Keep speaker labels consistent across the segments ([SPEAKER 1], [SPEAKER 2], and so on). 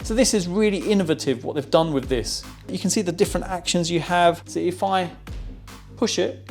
[SPEAKER 1] So this is really innovative what they've done with this. You can see the different actions you have. So if I push it,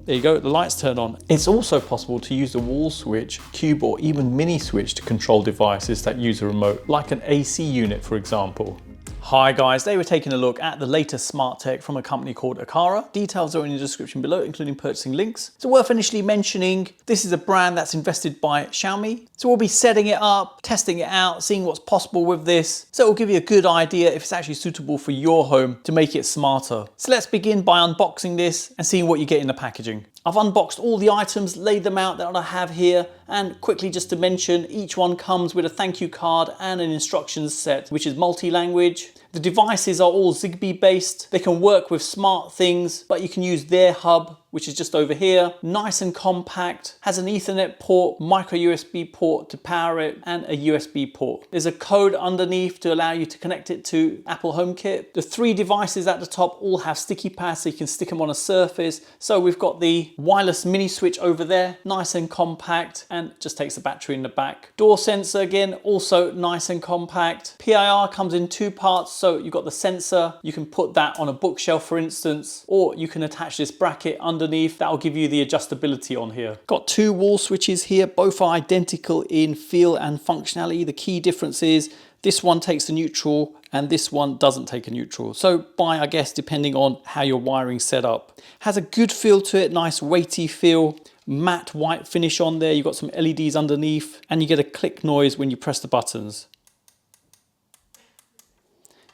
[SPEAKER 1] there you go, the lights turn on. It's also possible to use the wall switch, cube, or even mini switch to control devices that use a remote, like an AC unit, for example. Hi guys, today we're taking a look at the latest smart tech from a company called Aqara. Details are in the description below, including purchasing links. So worth initially mentioning, this is a brand that's invested by Xiaomi. So we'll be setting it up, testing it out, seeing what's possible with this. So it will give you a good idea if it's actually suitable for your home to make it smarter. So let's begin by unboxing this and seeing what you get in the packaging. I've unboxed all the items, laid them out that I have here, and quickly just to mention, each one comes with a thank you card and an instructions set, which is multi-language. The devices are all ZIGBEE based. They can work with smart things, but you can use their hub, which is just over here. Nice and compact, has an Ethernet port, micro USB port to power it, and a USB port. There's a code underneath to allow you to connect it to Apple HomeKit. The 3 devices at the top all have sticky pads so you can stick them on a surface. So we've got the wireless mini switch over there, nice and compact, and just takes the battery in the back. Door sensor again, also nice and compact. PIR comes in 2 parts, so you've got the sensor, you can put that on a bookshelf for instance, or you can attach this bracket underneath. That will give you the adjustability on here. Got 2 wall switches here, both are identical in feel and functionality. The key difference is this one takes a neutral and this one doesn't take a neutral. So I guess depending on how your wiring's set up. Has a good feel to it, nice weighty feel. Matte white finish on there. You've got some LEDs underneath and you get a click noise when you press the buttons.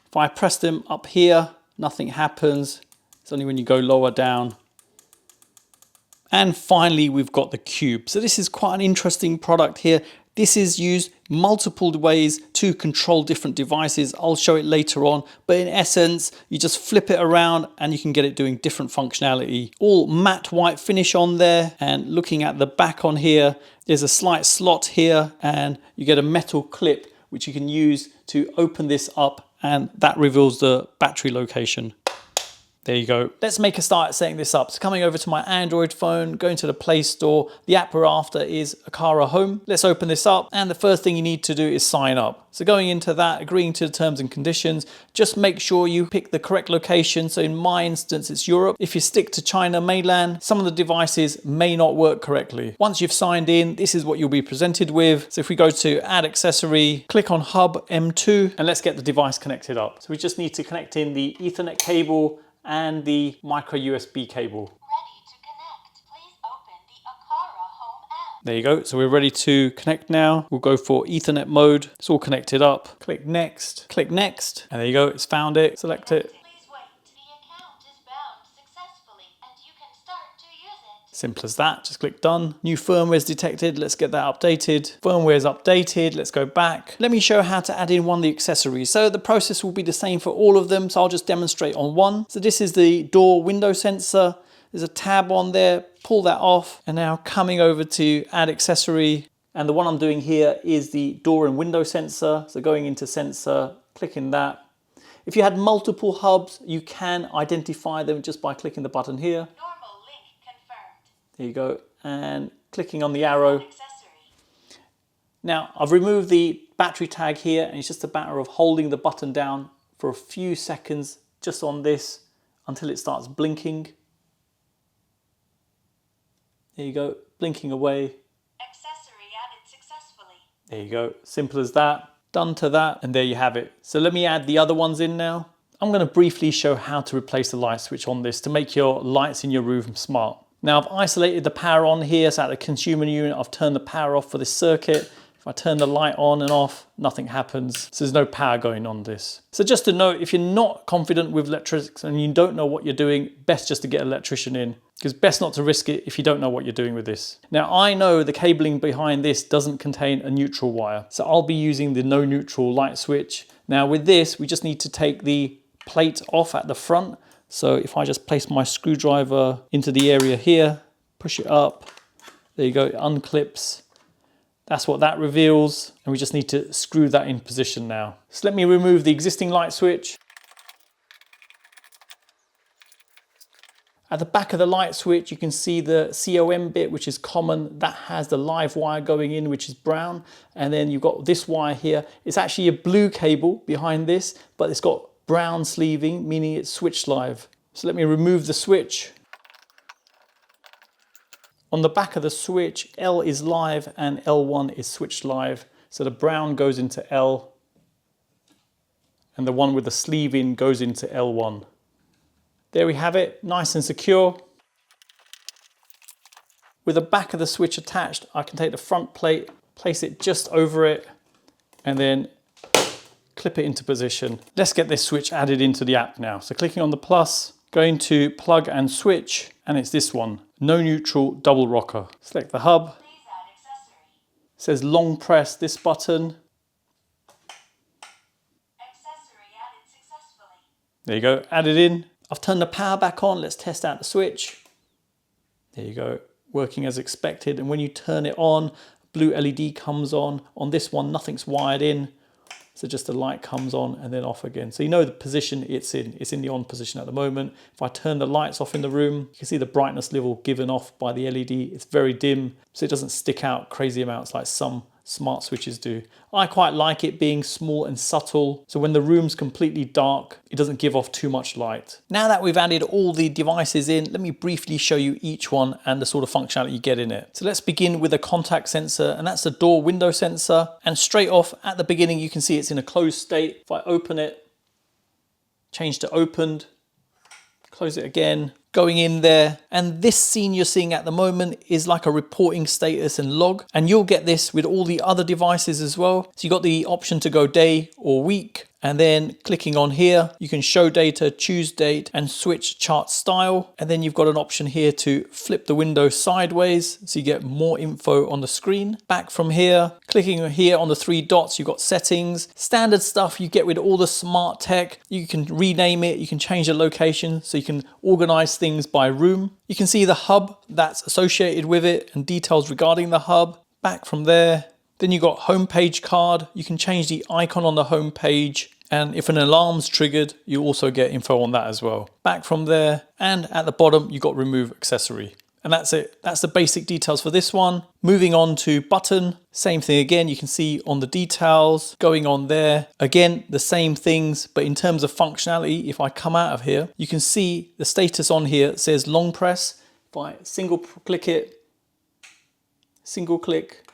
[SPEAKER 1] If I press them up here, nothing happens. It's only when you go lower down. And finally, we've got the Cube. So this is quite an interesting product here. This is used multiple ways to control different devices. I'll show it later on, but in essence, you just flip it around and you can get it doing different functionality. All matte white finish on there, and looking at the back on here, there's a slight slot here and you get a metal clip which you can use to open this up, and that reveals the battery location. There you go. Let's make a start at setting this up. So coming over to my Android phone, going to the Play Store. The app we're after is Aqara Home. Let's open this up. And the first thing you need to do is sign up. So going into that, agreeing to the terms and conditions, just make sure you pick the correct location. So in my instance, it's Europe. If you stick to China mainland, some of the devices may not work correctly. Once you've signed in, this is what you'll be presented with. So if we go to add accessory, click on Hub M2, and let's get the device connected up. So we just need to connect in the Ethernet cable and the micro USB cable.
[SPEAKER 2] Ready to connect. Please open the Aqara Home app.
[SPEAKER 1] There you go. So we're ready to connect now. We'll go for Ethernet mode. It's all connected up. Click next, and there you go. It's found it. Select it.
[SPEAKER 2] Please wait. The account is bound successfully and you can start to use it.
[SPEAKER 1] Simple as that. Just click done. New firmware is detected. Let's get that updated. Firmware is updated. Let's go back. Let me show how to add in one of the accessories. So the process will be the same for all of them. So I'll just demonstrate on one. So this is the door window sensor. There's a tab on there. Pull that off. And now coming over to add accessory. And the one I'm doing here is the door and window sensor. So going into sensor, clicking that. If you had multiple hubs, you can identify them just by clicking the button here.
[SPEAKER 2] Normal link confirmed.
[SPEAKER 1] There you go, and clicking on the arrow.
[SPEAKER 2] Accessory.
[SPEAKER 1] Now I've removed the battery tag here, and it's just a matter of holding the button down for a few seconds just on this until it starts blinking. There you go, blinking away.
[SPEAKER 2] Accessory added successfully.
[SPEAKER 1] There you go, simple as that. Done to that, and there you have it. So let me add the other ones in now. I'm going to briefly show how to replace the light switch on this to make your lights in your room smart. Now I've isolated the power on here, so at the consumer unit I've turned the power off for this circuit. If I turn the light on and off, nothing happens. So there's no power going on this. So just to note, if you're not confident with electrics and you don't know what you're doing, best just to get an electrician in, because best not to risk it if you don't know what you're doing with this. Now I know the cabling behind this doesn't contain a neutral wire, so I'll be using the no neutral light switch. Now with this, we just need to take the plate off at the front. So if I just place my screwdriver into the area here, push it up, there you go, it unclips. That's what that reveals, and we just need to screw that in position now. So let me remove the existing light switch. At the back of the light switch, you can see the COM bit, which is common. That has the live wire going in, which is brown. And then you've got this wire here. It's actually a blue cable behind this, but it's got brown sleeving, meaning it's switched live. So let me remove the switch. On the back of the switch, L is live and L1 is switched live. So the brown goes into L and the one with the sleeving goes into L1. There we have it, nice and secure. With the back of the switch attached, I can take the front plate, place it just over it, and then clip it into position. Let's get this switch added into the app now. So clicking on the plus, going to plug and switch, and it's this one, no neutral double rocker. Select the hub.
[SPEAKER 2] Please add accessory.
[SPEAKER 1] It says long press this button.
[SPEAKER 2] Accessory added successfully.
[SPEAKER 1] There you go, add it in. I've turned the power back on. Let's test out the switch. There you go, working as expected. And when you turn it on, blue LED comes on. On this one, nothing's wired in. So just the light comes on and then off again. So you know the position it's in. It's in the on position at the moment. If I turn the lights off in the room, you can see the brightness level given off by the LED. It's very dim, so it doesn't stick out crazy amounts like some smart switches do. I quite like it being small and subtle, so when the room's completely dark, it doesn't give off too much light. Now that we've added all the devices in, let me briefly show you each one and the sort of functionality you get in it. So let's begin with a contact sensor, and that's the door window sensor. And straight off at the beginning, you can see it's in a closed state. If I open it, change to opened, close it again, going in there, and this scene you're seeing at the moment is like a reporting status and log, and you'll get this with all the other devices as well. So you got the option to go day or week, and then clicking on here, you can show data, choose date, and switch chart style. And then you've got an option here to flip the window sideways, so you get more info on the screen. Back from here, clicking here on the three dots, you've got settings, standard stuff you get with all the smart tech. You can rename it, you can change the location, so you can organize things by room. You can see the hub that's associated with it and details regarding the hub. Back from there, then you've got homepage card. You can change the icon on the home page, and if an alarm's triggered, you also get info on that as well. Back from there, and at the bottom, you've got remove accessory. And that's it. That's the basic details for this one. Moving on to button, same thing again. You can see on the details going on there. Again, the same things, but in terms of functionality, if I come out of here, you can see the status on here. It says long press. If I single click it, single click,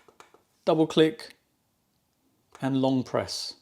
[SPEAKER 1] double click, and long press.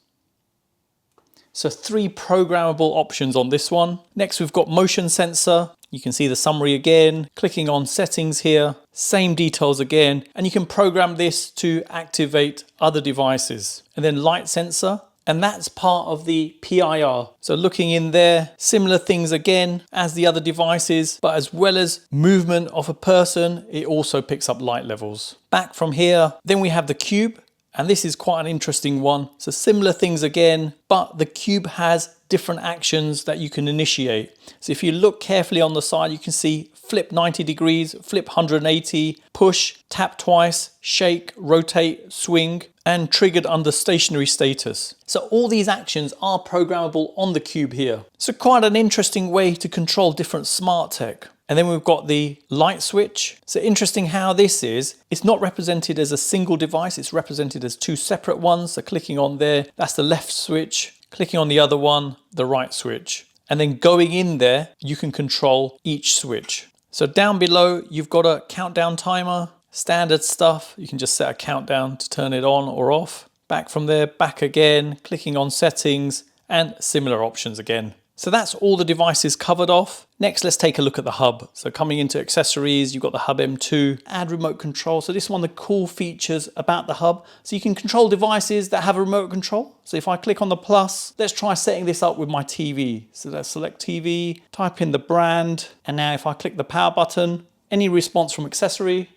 [SPEAKER 1] So 3 programmable options on this one. Next, we've got motion sensor. You can see the summary again, clicking on settings here, same details again, and you can program this to activate other devices. And then light sensor, and that's part of the PIR. So looking in there, similar things again as the other devices, but as well as movement of a person, it also picks up light levels. Back from here, then we have the cube. And this is quite an interesting one. So similar things again, but the cube has different actions that you can initiate. So if you look carefully on the side, you can see flip 90 degrees, flip 180, push, tap twice, shake, rotate, swing, and triggered under stationary status. So all these actions are programmable on the cube here. So quite an interesting way to control different smart tech. And then we've got the light switch. So interesting how this is, it's not represented as a single device, it's represented as 2 separate ones. So clicking on there, that's the left switch. Clicking on the other one, the right switch. And then going in there, you can control each switch. So down below, you've got a countdown timer, standard stuff. You can just set a countdown to turn it on or off. Back from there, back again, clicking on settings, and similar options again. So that's all the devices covered off. Next, let's take a look at the hub. So coming into accessories, you've got the Hub M2, add remote control. So this is one of the cool features about the hub. So you can control devices that have a remote control. So if I click on the plus, let's try setting this up with my TV. So let's select TV, type in the brand. And now if I click the power button, any response from accessory,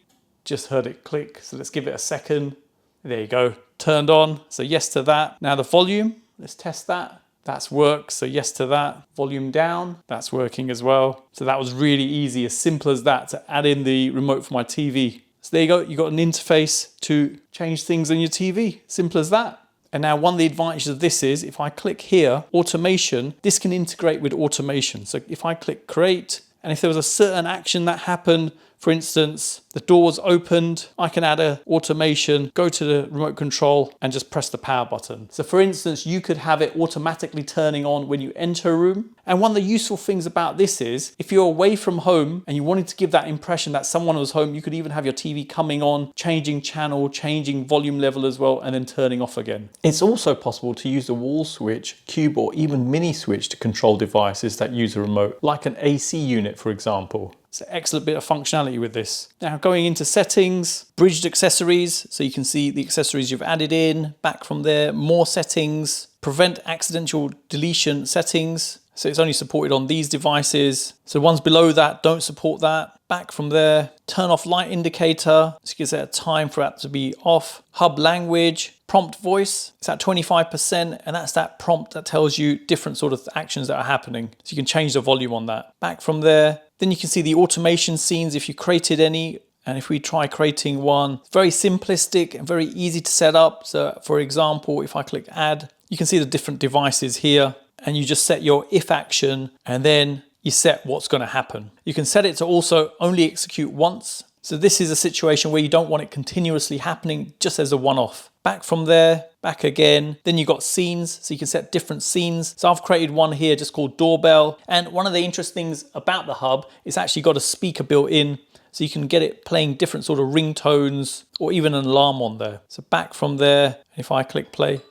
[SPEAKER 1] just heard it click. So let's give it a second. There you go, turned on. So yes to that. Now the volume, let's test that. That's worked, so yes to that. Volume down, that's working as well. So that was really easy, as simple as that, to add in the remote for my TV. So there you go, you got an interface to change things on your TV, simple as that. And now one of the advantages of this is, if I click here, automation, this can integrate with automation. So if I click create, And if there was a certain action that happened, for instance, the door was opened, I can add an automation, go to the remote control and just press the power button. So for instance, you could have it automatically turning on when you enter a room. And one of the useful things about this is if you're away from home and you wanted to give that impression that someone was home, you could even have your TV coming on, changing channel, changing volume level as well, and then turning off again. It's also possible to use the wall switch, cube, or even mini switch to control devices that use a remote, like an AC unit, for example. It's an excellent bit of functionality with this. Now going into settings, bridged accessories, so you can see the accessories you've added in, back from there, more settings, prevent accidental deletion settings. So it's only supported on these devices. So ones below that don't support that. Back from there, turn off light indicator. So you can set a time for that to be off. Hub language, prompt voice, it's at 25%, and that's that prompt that tells you different sort of actions that are happening. So you can change the volume on that. Back from there, then you can see the automation scenes if you created any. And if we try creating one, very simplistic and very easy to set up. So for example, if I click add, you can see the different devices here, and you just set your if action and then you set what's going to happen. You can set it to also only execute once. So this is a situation where you don't want it continuously happening, just as a one-off. Back from there, back again. Then you've got scenes, so you can set different scenes. So I've created one here just called doorbell. And one of the interesting things about the hub is actually got a speaker built in, so you can get it playing different sort of ringtones or even an alarm on there. So back from there, if I click play,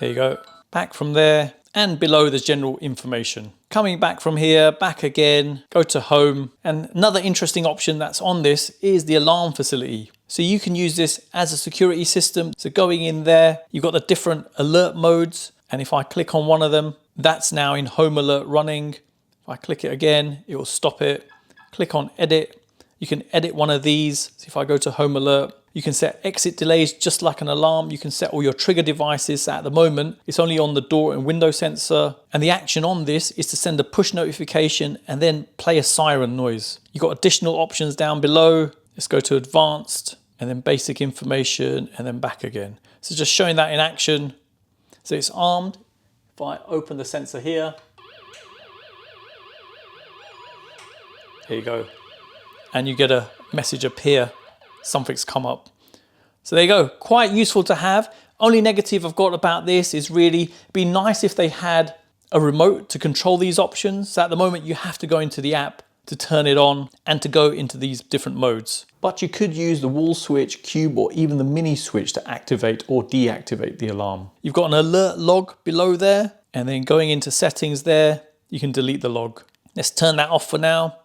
[SPEAKER 1] there you go. Back from there, and below there's general information. Coming back from here, back again, go to home. And another interesting option that's on this is the alarm facility. So you can use this as a security system. So going in there, you've got the different alert modes. And if I click on one of them, that's now in home alert running. If I click it again, it will stop it. Click on edit. You can edit one of these. So if I go to home alert, you can set exit delays just like an alarm. You can set all your trigger devices. So at the moment, it's only on the door and window sensor. And the action on this is to send a push notification and then play a siren noise. You've got additional options down below. Let's go to advanced and then basic information and then back again. So just showing that in action. So it's armed. If I open the sensor here, here you go. And you get a message appear. Something's come up. So there you go, quite useful to have. Only negative I've got about this is really, it'd be nice if they had a remote to control these options. So at the moment you have to go into the app to turn it on and to go into these different modes. But you could use the wall switch, cube, or even the mini switch to activate or deactivate the alarm. You've got an alert log below there, and then going into settings there, you can delete the log. Let's turn that off for now.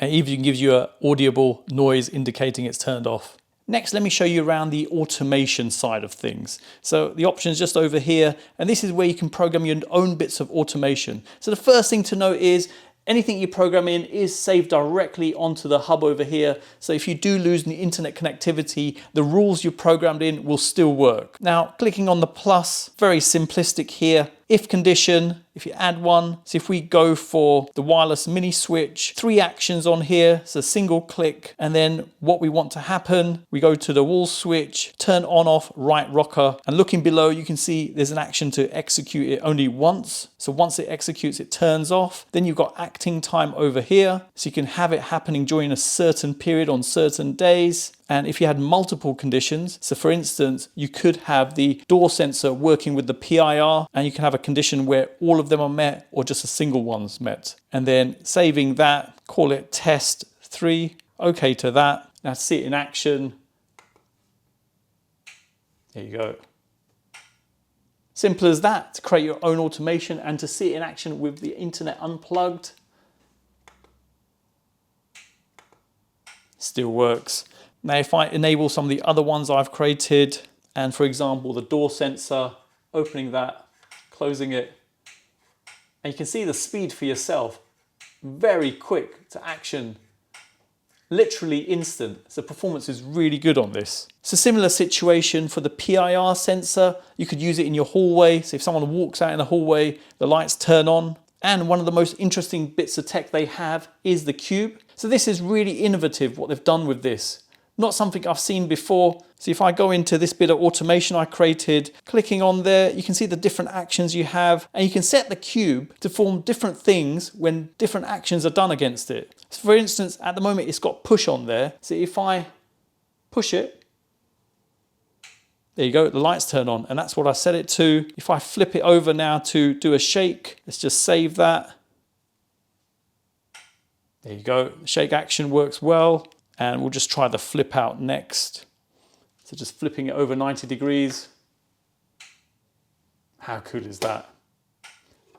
[SPEAKER 1] And even gives you an audible noise indicating it's turned off. Next, let me show you around the automation side of things. So the option is just over here, and this is where you can program your own bits of automation. So the first thing to note is anything you program in is saved directly onto the hub over here. So if you do lose the internet connectivity, the rules you programmed in will still work. Now, clicking on the plus, very simplistic here. If condition, if you add one, so if we go for the wireless mini switch, 3 actions on here, so single click, and then what we want to happen, we go to the wall switch, turn on off right rocker, and looking below you can see there's an action to execute it only once. So once it executes, it turns off. Then you've got acting time over here, so you can have it happening during a certain period on certain days. And if you had multiple conditions, so for instance, you could have the door sensor working with the PIR, and you can have a condition where all of them are met or just a single one's met. And then saving that, call it test 3, okay to that. Now see it in action. There you go. Simple as that, to create your own automation and to see it in action with the internet unplugged. Still works. Now, if I enable some of the other ones I've created, and for example, the door sensor, opening that, closing it, and you can see the speed for yourself, very quick to action, literally instant. So performance is really good on this. It's a similar situation for the PIR sensor. You could use it in your hallway. So if someone walks out in the hallway, the lights turn on. And one of the most interesting bits of tech they have is the cube. So this is really innovative what they've done with this. not something I've seen before. So if I go into this bit of automation I created, clicking on there, you can see the different actions you have, and you can set the cube to form different things when different actions are done against it. So for instance, at the moment it's got push on there. So if I push it, there you go, the lights turn on, and that's what I set it to. If I flip it over now to do a shake, let's just save that. There you go, the shake action works well, and we'll just try the flip out next. So just flipping it over 90 degrees. How cool is that?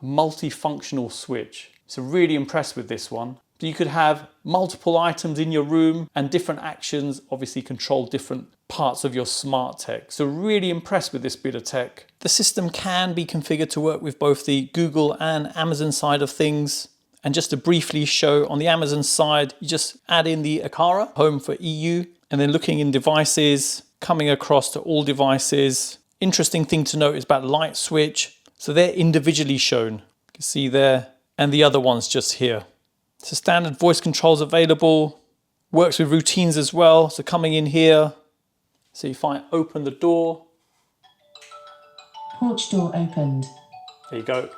[SPEAKER 1] Multifunctional switch. So really impressed with this one. You could have multiple items in your room and different actions obviously control different parts of your smart tech. So really impressed with this bit of tech. The system can be configured to work with both the Google and Amazon side of things. And just to briefly show, on the Amazon side, you just add in the Aqara, home for EU, and then looking in devices, coming across to all devices. Interesting thing to note is about the light switch. So they're individually shown. You can see there, and the other one's just here. So standard voice controls available, works with routines as well. So coming in here, so if I open the door.
[SPEAKER 3] Porch door opened.
[SPEAKER 1] There you go.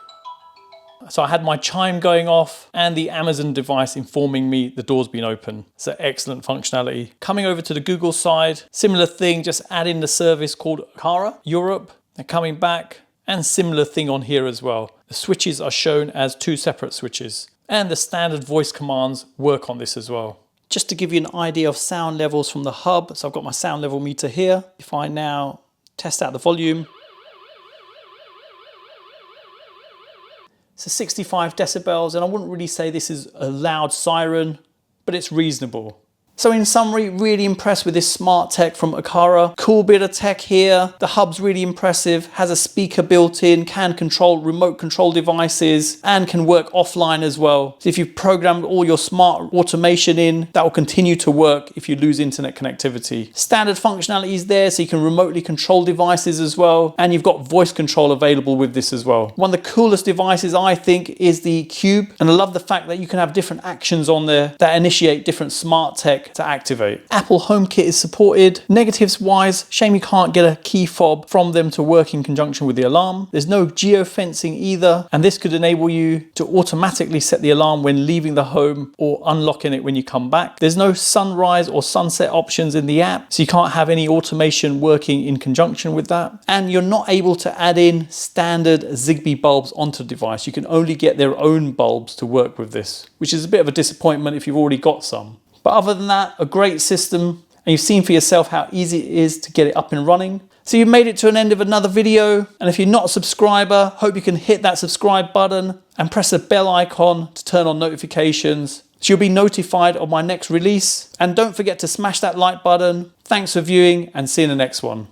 [SPEAKER 1] So I had my chime going off and the Amazon device informing me the door's been open. So excellent functionality. Coming over to the Google side, similar thing, just add in the service called Aqara Europe. And coming back, and similar thing on here as well. The switches are shown as two separate switches. And the standard voice commands work on this as well. Just to give you an idea of sound levels from the hub, so I've got my sound level meter here. If I now test out the volume, so 65 decibels, and I wouldn't really say this is a loud siren, but it's reasonable. So in summary, really impressed with this smart tech from Aqara. Cool bit of tech here. The hub's really impressive, has a speaker built in, can control remote control devices, and can work offline as well. So if you've programmed all your smart automation in, that will continue to work if you lose internet connectivity. Standard functionality is there, so you can remotely control devices as well, and you've got voice control available with this as well. One of the coolest devices I think is the Cube, and I love the fact that you can have different actions on there that initiate different smart tech to activate. Apple HomeKit is supported. Negatives wise, shame you can't get a key fob from them to work in conjunction with the alarm. There's no geofencing either, and this could enable you to automatically set the alarm when leaving the home or unlocking it when you come back. There's no sunrise or sunset options in the app, so you can't have any automation working in conjunction with that. And you're not able to add in standard ZIGBEE bulbs onto the device. You can only get their own bulbs to work with this, which is a bit of a disappointment if you've already got some. But other than that, a great system, and you've seen for yourself how easy it is to get it up and running. So you've made it to an end of another video, and if you're not a subscriber, hope you can hit that subscribe button and press the bell icon to turn on notifications, so you'll be notified of my next release. And don't forget to smash that like button. Thanks for viewing, and see you in the next one.